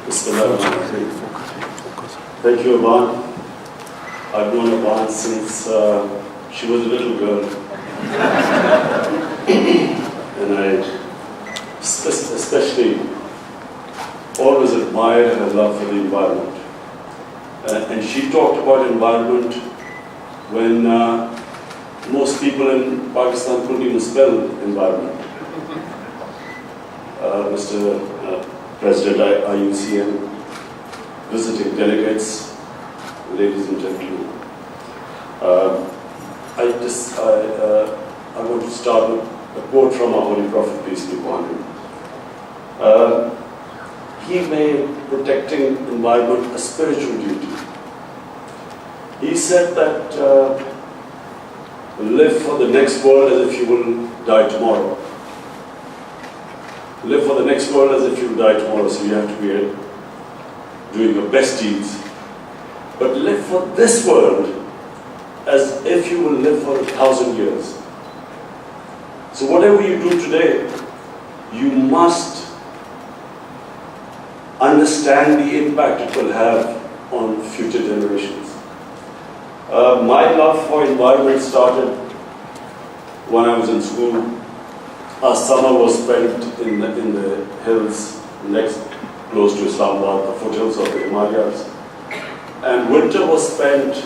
Bismillahirrahmanirrahim. Thank you, Imran. I've known Imran since she was a little girl. And I especially always admired her love for the environment. And she talked about environment when most people in Pakistan couldn't even spell environment. Mr. President IUCN, visiting delegates, ladies and gentlemen. I want to start with a quote from our Holy Prophet, peace be upon him. He made protecting environment a spiritual duty. He said that live for the next world as if you will die tomorrow. Live for the next world as if you will die tomorrow, so you have to be doing your best deeds. But live for this world as if you will live for 1,000 years. So whatever you do today, you must understand the impact it will have on future generations. My love for environment started when I was in school. Our summer was spent in the hills close to Islamabad, the foothills of the Himalayas. And winter was spent,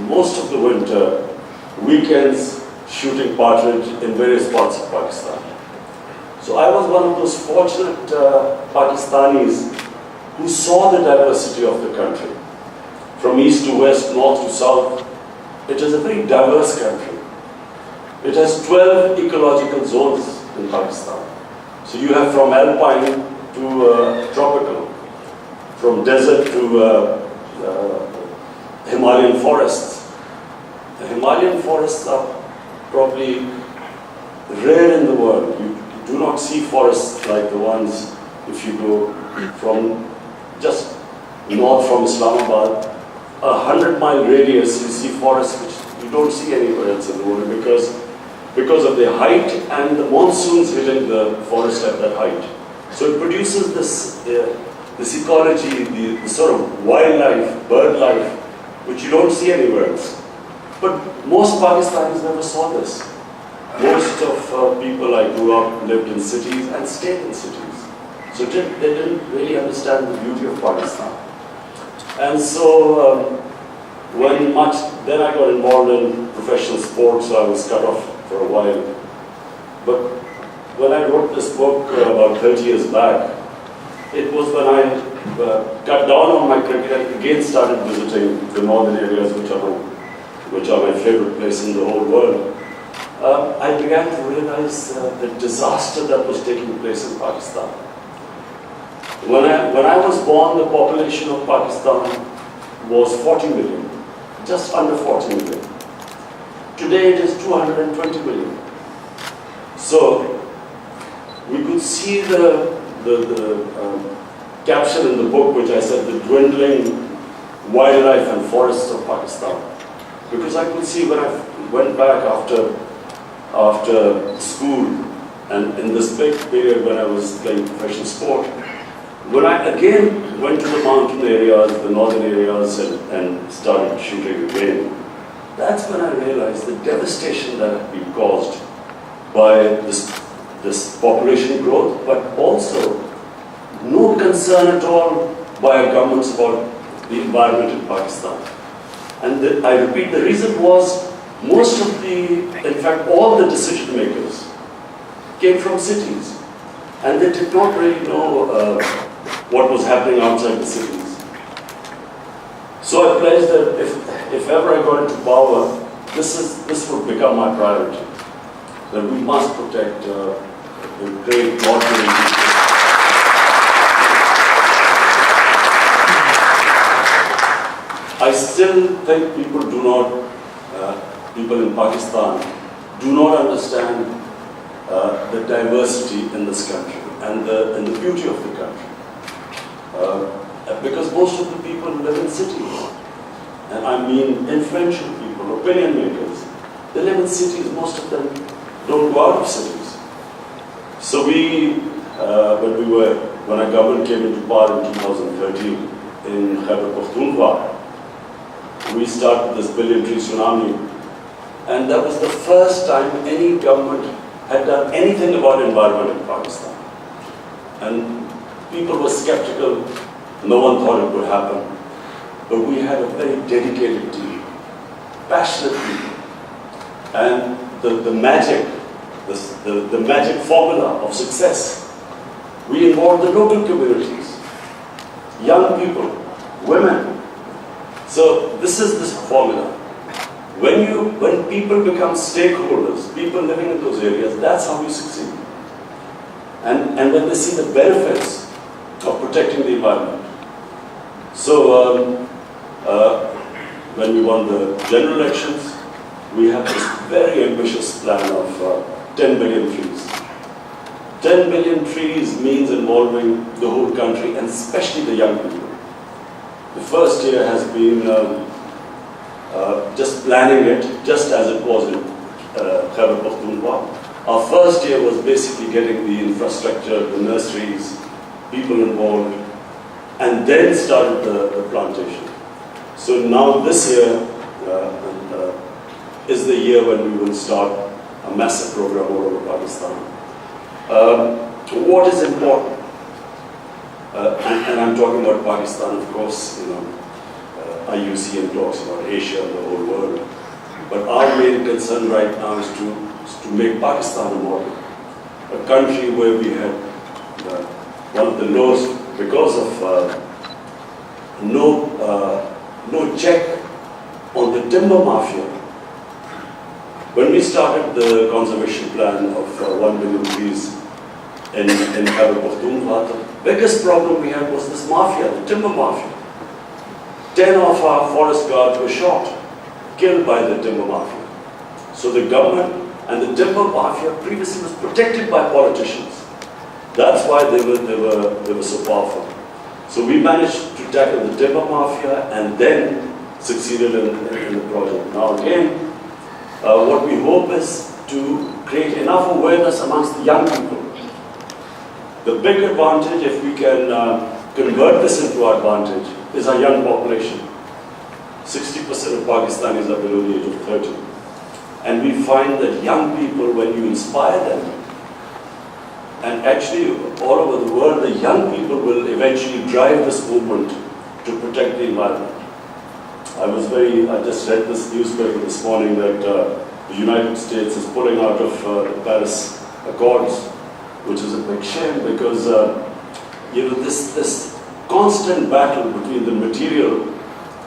most of the winter, weekends shooting partridge in various parts of Pakistan. So I was one of those fortunate Pakistanis who saw the diversity of the country. From east to west, north to south, it is a very diverse country. It has 12 ecological zones in Pakistan. So you have from alpine to tropical, from desert to Himalayan forests. The Himalayan forests are probably rare in the world. You do not see forests like the ones if you go from just north from Islamabad, 100-mile radius, you see forests which you don't see anywhere else in the world because of the height and the monsoons hitting the forest at that height. So it produces this ecology, the sort of wildlife, bird life, which you don't see anywhere else. But most Pakistanis never saw this. Most of people I grew up lived in cities and stayed in cities. So they didn't really understand the beauty of Pakistan. And so then I got involved in professional sports, so I was cut off for a while. But when I wrote this book about 30 years back, it was when I cut down on my cricket and again started visiting the northern areas, which are my favorite place in the whole world. I began to realize the disaster that was taking place in Pakistan. When I was born, the population of Pakistan was 40 million, just under 40 million. Today it is 220 million. So we could see the caption in the book, which I said, the dwindling wildlife and forests of Pakistan. Because I could see when I went back after school and in this big period when I was playing professional sport, when I again went to the mountain areas, the northern areas, and started shooting again, that's when I realized the devastation that had been caused by this population growth, but also no concern at all by our governments about the environment in Pakistan. And I repeat, the reason was in fact all the decision makers came from cities, and they did not really know what was happening outside the cities. So I pledged that if ever I got into power, this would become my priority, that we must protect the great northern. I still think people in Pakistan do not understand the diversity in this country and the beauty of the country. Because most of the people live in cities, and I mean influential people, opinion makers. They live in cities, most of them don't go out of cities. So when we were when our government came into power in 2013 in Khyber Pakhtunkhwa, we started this billion tree tsunami, and that was the first time any government had done anything about environment in Pakistan. And people were skeptical, no one thought it would happen, but we had a very dedicated team, passionate people, and the magic formula of success. We involved the local communities, young people, women. So this is this formula. When people become stakeholders, people living in those areas, that's how we succeed. And when they see the benefits of protecting the environment. So when we won the general elections, we have this very ambitious plan of 10 billion trees. 10 billion trees means involving the whole country, and especially the young people. The first year has been just planning it, just as it was in Khyber Pakhtunkhwa. Our first year was basically getting the infrastructure, the nurseries, people involved, and then started the plantation. So now this year is the year when we will start a massive program all over Pakistan. What is important, and I'm talking about Pakistan, of course, IUCN talks about Asia and the whole world, but our main concern right now is to make Pakistan a model, a country where we had one of the lowest, because of no check on the timber mafia. When we started the conservation plan of 1 billion trees in Khyber Pakhtunkhwa, the biggest problem we had was this mafia, the timber mafia. 10 of our forest guards were shot, killed by the timber mafia. So the government and the timber mafia previously was protected by politicians. That's why they were so powerful. So we managed to tackle the timber mafia and then succeeded in the project. Now again, what we hope is to create enough awareness amongst the young people. The big advantage, if we can convert this into our advantage, is our young population. 60% of Pakistanis are below the age of 30. And we find that young people, when you inspire them, and actually all over the world, the young people will eventually drive this movement to protect the environment. I just read this newspaper this morning that the United States is pulling out of the Paris Accords, which is a big shame because this constant battle between the material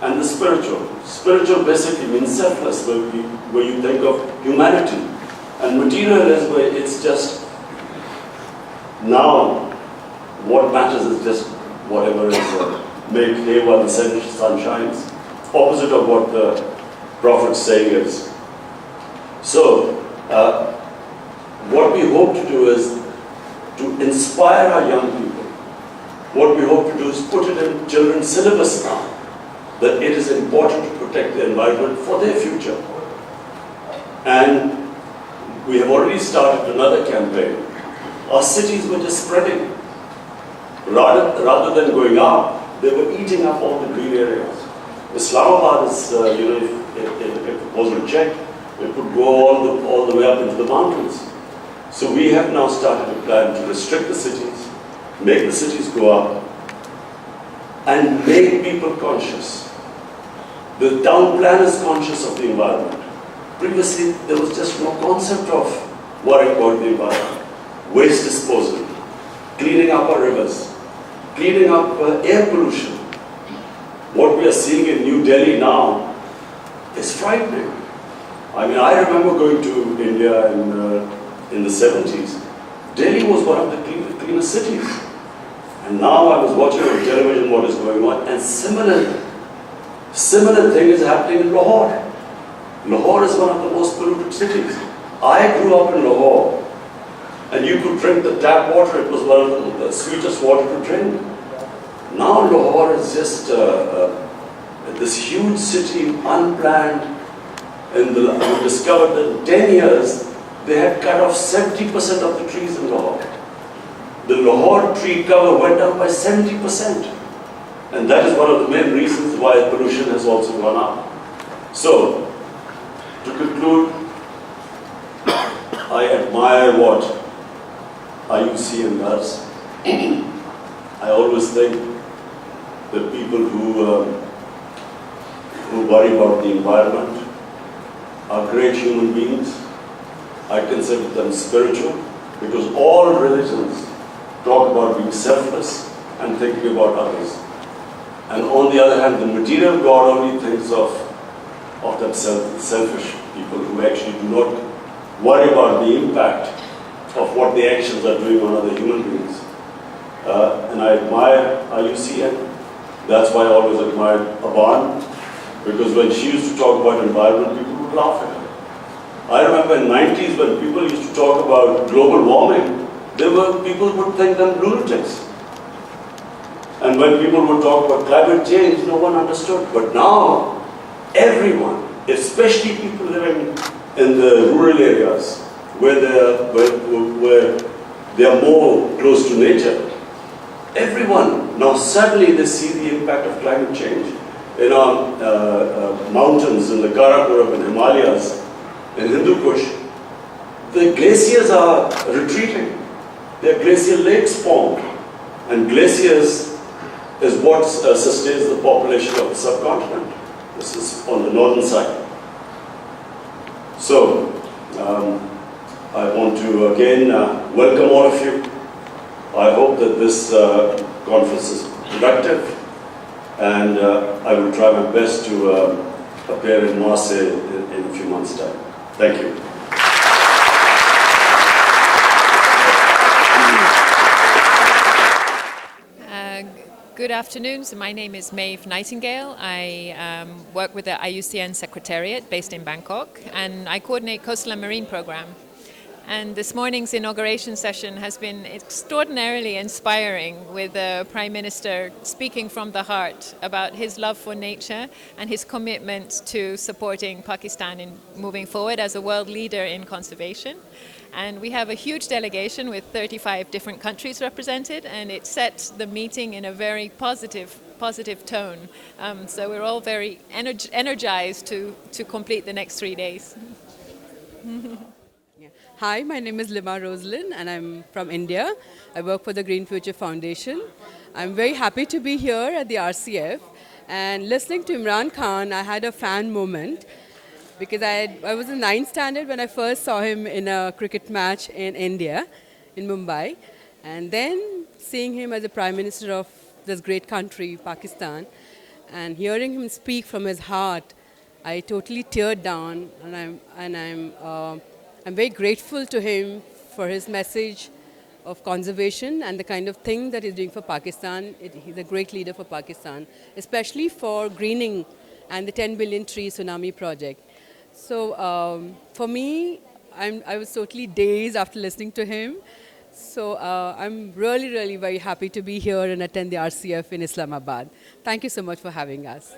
and the spiritual. Spiritual basically means selfless, where you think of humanity, and material is where it's just now what matters is just whatever is make hay while the sun shines. Opposite of what the Prophet's saying is. So, what we hope to do is to inspire our young people. What we hope to do is put it in children's syllabus now, that it is important to protect the environment for their future. And we have already started another campaign. Our cities were just spreading. Rather than going up, they were eating up all the green areas. Islamabad is, if it wasn't checked, it would go all the way up into the mountains. So we have now started a plan to restrict the cities, make the cities go up, and make people conscious. The town plan is conscious of the environment. Previously, there was just no concept of worrying about the environment. Waste disposal, cleaning up our rivers, cleaning up air pollution. What we are seeing in New Delhi now is frightening. I mean, I remember going to India in the 70s. Delhi was one of the cleanest cities. And now I was watching on television what is going on, and similar thing is happening in Lahore. Lahore is one of the most polluted cities. I grew up in Lahore, and you could drink the tap water. It was one of the sweetest water to drink. Now Lahore is just this huge city, unplanned. And we discovered that in 10 years, they had cut off 70% of the trees in Lahore. the Lahore tree cover went up by 70%. And that is one of the main reasons why pollution has also gone up. So, to conclude, I admire what IUCN does. I always think that people who worry about the environment are great human beings. I consider them spiritual because all religions talk about being selfless and thinking about others. And on the other hand, the material God only thinks of themselves, selfish people who actually do not worry about the impact of what the actions are doing on other human beings. And I admire IUCN. That's why I always admired Aban, because when she used to talk about environment, people would laugh at her. I remember in the 90s when people used to talk about global warming, people would think them lunatics. And when people would talk about climate change, no one understood. But now, everyone, especially people living in the rural areas, where they are more close to nature, everyone, now suddenly they see the impact of climate change. In our mountains, in the Karakoram and Himalayas, in Hindu Kush, the glaciers are retreating. There are glacial lakes formed. And glaciers is what sustains the population of the subcontinent. This is on the northern side. So, I want to again welcome all of you. I hope that this conference is productive, and I will try my best to appear in Marseille in a few months' time. Thank you. Good afternoon. So my name is Maeve Nightingale. I work with the IUCN Secretariat based in Bangkok, and I coordinate Coastal and Marine Program. And this morning's inauguration session has been extraordinarily inspiring, with the Prime Minister speaking from the heart about his love for nature and his commitment to supporting Pakistan in moving forward as a world leader in conservation. And we have a huge delegation with 35 different countries represented, and it sets the meeting in a very positive tone. So we're all very energized to complete the next 3 days. Hi, my name is Lima Roslyn and I'm from India. I work for the Green Future Foundation. I'm very happy to be here at the RCF, and listening to Imran Khan, I had a fan moment, because I was in 9th standard when I first saw him in a cricket match in India, in Mumbai. And then seeing him as the Prime Minister of this great country, Pakistan, and hearing him speak from his heart, I totally teared down, and I'm very grateful to him for his message of conservation and the kind of thing that he's doing for Pakistan. He's a great leader for Pakistan, especially for greening and the 10 billion tree tsunami project. So for me, I was totally dazed after listening to him. So I'm really very happy to be here and attend the RCF in Islamabad. Thank you so much for having us.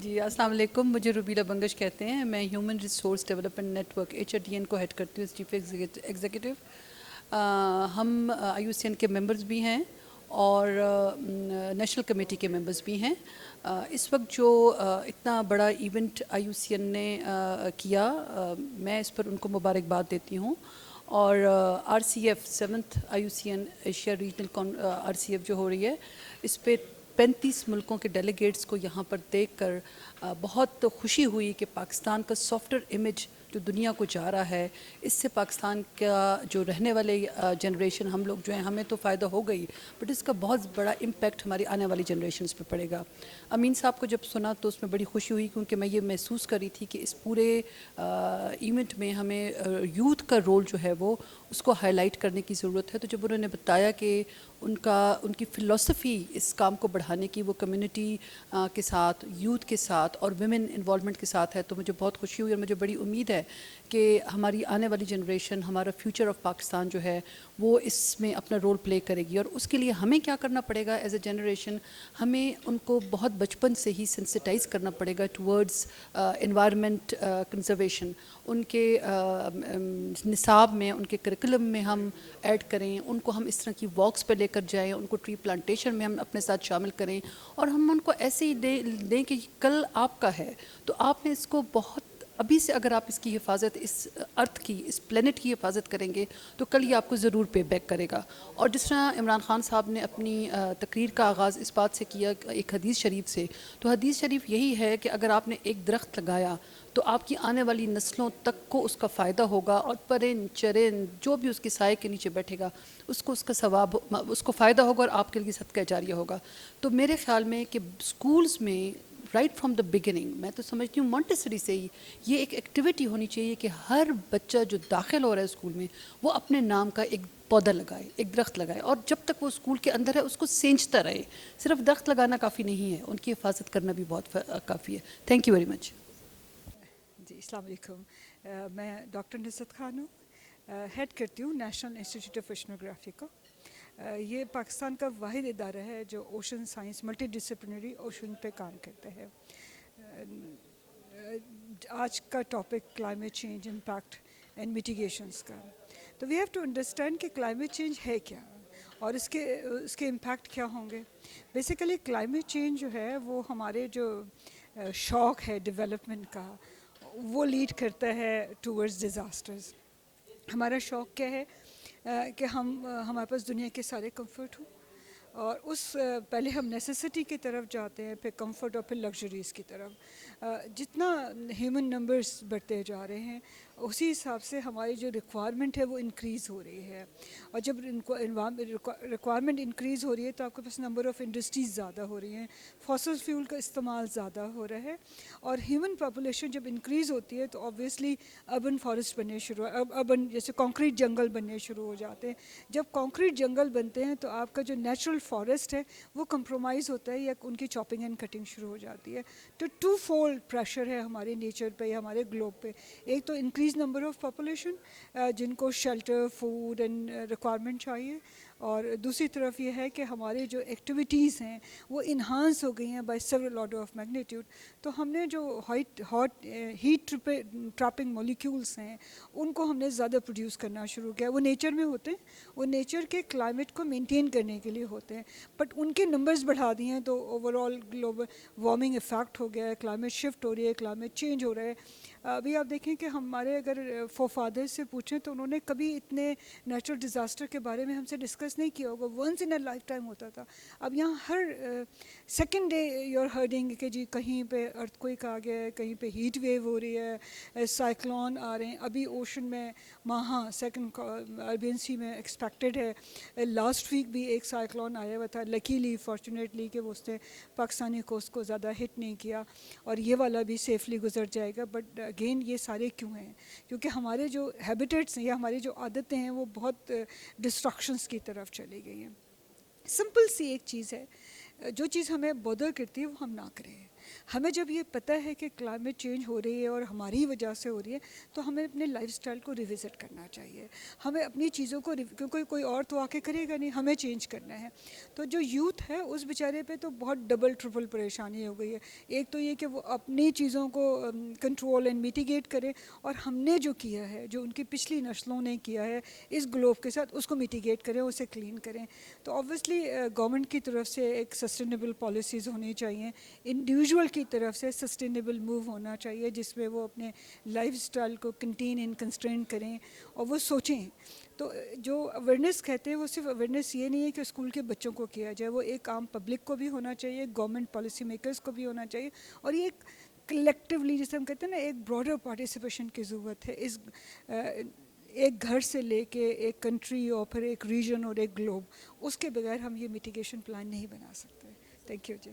जी अस्सलाम वालेकुम, मुझे रुबीला बंगश कहते हैं। मैं human resource development network HRDN को head करती हूँ, chief executive. हम IUCN के मेंबर्स भी हैं और नेशनल कमेटी के मेंबर्स भी हैं। इस वक्त जो इतना बड़ा इवेंट IUCN ने किया, मैं इस पर उनको मुबारकबाद देती हूँ। और RCF 7th IUCN Asia regional RCF जो हो रही है, इस पे 35 मुल्कों के डेलीगेट्स को यहाँ पर देखकर बहुत खुशी हुई कि पाकिस्तान का सॉफ्टवेयर इमेज जो दुनिया को जा रहा है, इससे पाकिस्तान का जो रहने वाले जनरेशन, हम लोग जो हैं, हमें तो फ़ायदा हो गई, बट इसका बहुत बड़ा इम्पैक्ट हमारी आने वाली जनरेशन्स पे पड़ेगा। अमीन साहब को जब सुना तो उसमें बड़ी खुशी हुई, क्योंकि मैं ये महसूस कर रही थी कि इस पूरे इवेंट में हमें यूथ का रोल जो है वो उसको हाईलाइट करने की ज़रूरत है। तो जब उन्होंने बताया कि ان کی فلسفی اس کام کو بڑھانے کی وہ کمیونٹی کے ساتھ، یوتھ کے ساتھ اور ویمن انوالومنٹ کے ساتھ ہے. تو مجھے بہت خوشی ہوئی اور مجھے بڑی امید ہے کہ ہماری آنے والی جنریشن، ہمارا فیوچر آف پاکستان جو ہے وہ اس میں اپنا رول پلے کرے گی. اور اس کے لیے ہمیں کیا کرنا پڑے گا ایز اے جنریشن؟ ہمیں ان کو بہت بچپن سے ہی سینسٹائز کرنا پڑے گا ٹورڈز انوائرمنٹ کنزرویشن. ان کے نصاب میں، ان کے کریکولم میں ہم ایڈ کریں، ان کو ہم اس طرح کی واکس پہ لے کر جائیں، ان کو ٹری پلانٹیشن میں ہم اپنے ساتھ شامل کریں، اور ہم ان کو ایسے ہی دیں کہ کل آپ کا ہے تو آپ نے اس کو بہت ابھی سے اگر آپ اس کی حفاظت، اس ارتھ کی، اس پلینٹ کی حفاظت کریں گے تو کل یہ آپ کو ضرور پے بیک کرے گا. اور جس طرح عمران خان صاحب نے اپنی تقریر کا آغاز اس بات سے کیا ایک حدیث شریف سے، تو حدیث شریف یہی ہے کہ اگر آپ نے ایک درخت لگایا تو آپ کی آنے والی نسلوں تک کو اس کا فائدہ ہوگا، اور پرند چرند جو بھی اس کے سائے کے نیچے بیٹھے گا اس کو اس کا ثواب، اس کو فائدہ ہوگا اور آپ کے لیے صدقہ جاریہ ہوگا. تو میرے خیال میں کہ اسکولز میں رائٹ فرام دا بگننگ، میں تو سمجھتی ہوں مونٹیسری سے ہی یہ ایک ایکٹیویٹی ہونی چاہیے کہ ہر بچہ جو داخل ہو رہا ہے اسکول میں وہ اپنے نام کا ایک پودا لگائے، ایک درخت لگائے، اور جب تک وہ اسکول کے اندر ہے اس کو سینچتا رہے. صرف درخت لگانا کافی نہیں ہے، ان کی حفاظت کرنا بھی بہت کافی ہے. Thank you very much. جی السلام علیکم. میں ڈاکٹر نصرت خان ہوں، ہیڈ کرتی ہوں نیشنل انسٹیٹیوٹ آف اوشنوگرافی کو. یہ پاکستان کا واحد ادارہ ہے جو ocean science multidisciplinary ocean پہ کام کرتا ہے. آج کا topic climate change impact and mitigations کا. تو وی ہیو ٹو انڈرسٹینڈ کہ کلائمیٹ چینج ہے کیا اور اس کے امپیکٹ کیا ہوں گے. بیسیکلی کلائمیٹ چینج جو ہے وہ ہمارے جو شوق ہے ڈیولپمنٹ کا وہ لیڈ کرتا ہے ٹورڈز ڈیزاسٹرز. ہمارا شوق کیا ہے کہ ہمارے پاس دنیا کے سارے کمفرٹ ہوں، اور پہلے ہم نیسیسٹی کی طرف جاتے ہیں، پھر کمفرٹ اور پھر لگژریز کی طرف. جتنا ہیومن نمبرز بڑھتے جا رہے ہیں اسی حساب سے ہماری جو ریکوائرمنٹ ہے وہ انکریز ہو رہی ہے. اور جب ریکوائرمنٹ انکریز ہو رہی ہے تو آپ کے پاس نمبر آف انڈسٹریز زیادہ ہو رہی ہیں، فاسل فیول کا استعمال زیادہ ہو رہا ہے. اور ہیومن پاپولیشن جب انکریز ہوتی ہے تو آبویسلی اربن فارسٹ بننے شروع، اربن جیسے کانکریٹ جنگل بننے شروع ہو جاتے ہیں. جب کانکریٹ جنگل بنتے ہیں تو آپ کا جو نیچرل فارسٹ ہے وہ کمپرومائز ہوتا ہے یا ان کی چاپنگ اینڈ کٹنگ شروع ہو جاتی ہے. تو 2 فولڈ پریشر ہے ہمارے نیچر پہ یا ہمارے گلوب پہ. ایک تو انکریز نمبر آف پاپولیشن جن کو شیلٹر، فوڈ اینڈ ریکوائرمنٹ چاہیے، اور دوسری طرف یہ ہے کہ ہمارے جو ایکٹیویٹیز ہیں وہ انہانس ہو گئی ہیں by several order of magnitude. تو ہم نے جو ہاٹ ہیٹ ٹراپنگ مولیکیولس ہیں ان کو ہم نے زیادہ پروڈیوس کرنا شروع کیا. وہ نیچر میں ہوتے ہیں، وہ نیچر کے کلائمیٹ کو مینٹین کرنے کے لیے ہوتے ہیں، بٹ ان کے نمبرز بڑھا دیے ہیں تو overall global warming effect ہو گیا ہے، کلائمیٹ شفٹ ہو رہی ہے، کلائمیٹ چینج ہو رہا ہے. ابھی آپ دیکھیں کہ ہمارے اگر فور فادرز سے پوچھیں تو انہوں نے کبھی اتنے نیچرل ڈیزاسٹر کے بارے میں ہم سے ڈسکس نہیں کیا ہوگا. Once in a lifetime ہوتا تھا. اب یہاں ہر second day you are hearing کہ جی کہیں پہ ارتھ کوئک آ گیا ہے، کہیں پہ ہیٹ ویو ہو رہی ہے، سائیکلون آ رہے ہیں. ابھی اوشن میں ماہا سیکنڈ عربین سی میں ایکسپیکٹڈ ہے. لاسٹ ویک بھی ایک سائیکلون آیا ہوا تھا، لکیلی فارچونیٹلی کہ اس نے پاکستانی کوسٹ کو زیادہ ہٹ نہیں کیا، اور یہ والا بھی سیفلی گزر جائے گا. بٹ اگین یہ سارے کیوں ہیں؟ کیونکہ ہمارے جو ہیبیٹیٹس ہیں یا ہماری جو عادتیں ہیں وہ بہت ڈسٹرکشنس کی طرف چلی گئی ہیں. سمپل سی ایک چیز ہے، جو چیز ہمیں بودر کرتی ہے وہ ہم نہ کریں. ہمیں جب یہ پتہ ہے کہ کلائمیٹ چینج ہو رہی ہے اور ہماری وجہ سے ہو رہی ہے تو ہمیں اپنے لائف سٹائل کو ریوزٹ کرنا چاہیے. ہمیں اپنی چیزوں کو کیونکہ کوئی اور تو آ کے کرے گا نہیں، ہمیں چینج کرنا ہے. تو جو یوتھ ہے اس بیچارے پہ تو بہت ڈبل ٹرپل پریشانی ہو گئی ہے. ایک تو یہ کہ وہ اپنی چیزوں کو کنٹرول اینڈ میٹیگیٹ کرے، اور ہم نے جو کیا ہے، جو ان کی پچھلی نسلوں نے کیا ہے اس گلوب کے ساتھ، اس کو میٹیگیٹ کریں، اسے کلین کریں. تو آبویسلی گورنمنٹ کی طرف سے ایک سسٹینیبل پالیسیز ہونی چاہیے، انڈیویژول کی طرف سے سسٹینیبل موو ہونا چاہیے جس میں وہ اپنے لائف سٹائل کو کنٹین اینڈ کنسٹرین کریں اور وہ سوچیں. تو جو اویئرنیس کہتے ہیں وہ صرف اویئرنیس یہ نہیں ہے کہ اسکول کے بچوں کو کیا جائے، وہ ایک عام پبلک کو بھی ہونا چاہیے، گورنمنٹ پالیسی میکرز کو بھی ہونا چاہیے، اور یہ ایک کلیکٹیولی جسے ہم کہتے ہیں نا ایک براڈر پارٹیسپیشن کی ضرورت ہے. اس ایک گھر سے لے کے ایک کنٹری اور پھر ایک ریجن اور ایک گلوب، اس کے بغیر ہم یہ میٹیگیشن پلان نہیں بنا سکتے. Thank you G.